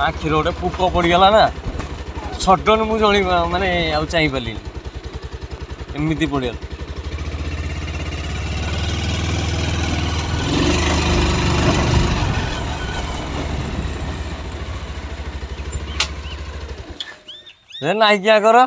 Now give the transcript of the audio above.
आखिर गोटे पुक पड़गला ना सडन मुझे माने आउ चाह पारे एमती पड़गला नाइकिया कर